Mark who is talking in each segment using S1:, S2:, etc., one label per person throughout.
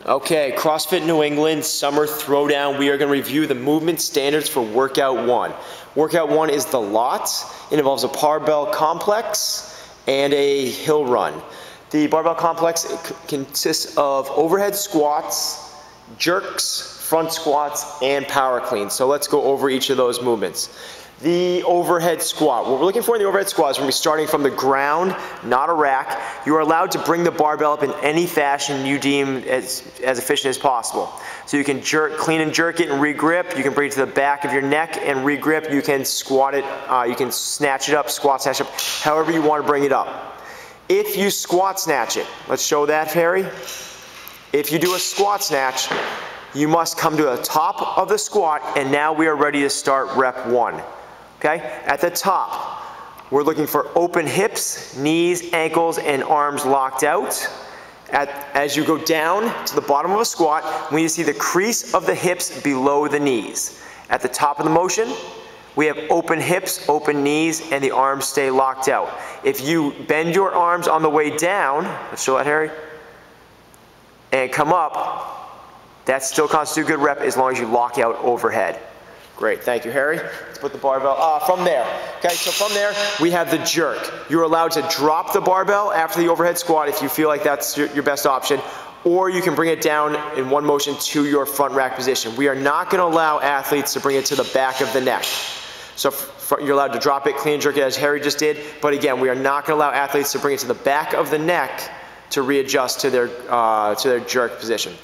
S1: Okay, CrossFit New England Summer Throwdown. We are going to review the movement standards for Workout 1. Workout 1 is the lot. It involves a barbell complex and a hill run. The barbell complex consists of overhead squats, jerks, front squats, and power cleans. So let's go over each of those movements. The overhead squat. What we're looking for in the overhead squat is we're going to be starting from the ground, not a rack. You are allowed to bring the barbell up in any fashion you deem as efficient as possible. So you can clean and jerk it and re-grip. You can bring it to the back of your neck and re-grip. You can squat it, you can snatch it up, squat, snatch it up, however you want to bring it up. If you squat snatch it, let's show that, Harry. If you do a squat snatch, you must come to the top of the squat, and now we are ready to start rep 1. Okay, at the top, we're looking for open hips, knees, ankles, and arms locked out. As you go down to the bottom of a squat, we need to see the crease of the hips below the knees. At the top of the motion, we have open hips, open knees, and the arms stay locked out. If you bend your arms on the way down, let's show that, Harry, and come up, that still constitutes a good rep as long as you lock out overhead. Great, thank you, Harry. Let's put the barbell from there. Okay, so from there, we have the jerk. You're allowed to drop the barbell after the overhead squat if you feel like that's your best option, or you can bring it down in one motion to your front rack position. We are not going to allow athletes to bring it to the back of the neck. So you're allowed to drop it, clean and jerk it as Harry just did, but again, we are not going to allow athletes to bring it to the back of the neck to readjust to their jerk position.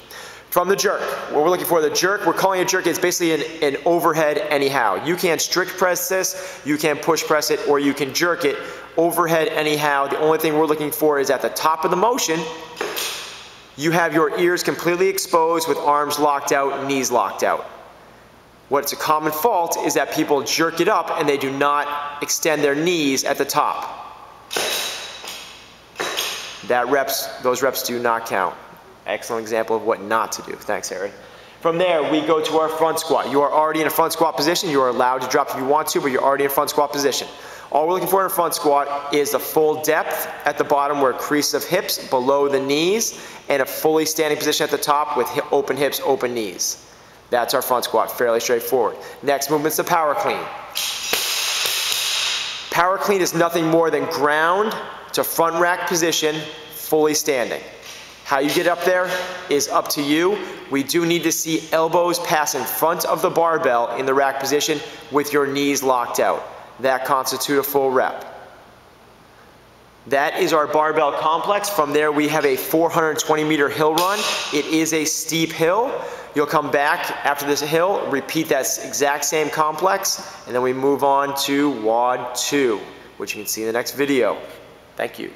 S1: From the jerk, what we're looking for, the jerk, we're calling it jerk, it's basically an overhead anyhow. You can't strict press this, you can push press it, or you can jerk it overhead anyhow. The only thing we're looking for is at the top of the motion, you have your ears completely exposed with arms locked out, knees locked out. What's a common fault is that people jerk it up and they do not extend their knees at the top. Those reps do not count. Excellent example of what not to do. Thanks, Harry. From there, we go to our front squat. You are already in a front squat position. You are allowed to drop if you want to, but you're already in front squat position. All we're looking for in a front squat is the full depth at the bottom where crease of hips below the knees, and a fully standing position at the top with open hips, open knees. That's our front squat, fairly straightforward. Next movement's the power clean. Power clean is nothing more than ground to front rack position, fully standing. How you get up there is up to you. We do need to see elbows pass in front of the barbell in the rack position with your knees locked out. That constitutes a full rep. That is our barbell complex. From there we have a 420-meter hill run. It is a steep hill. You'll come back after this hill, repeat that exact same complex, and then we move on to WOD 2, which you can see in the next video. Thank you.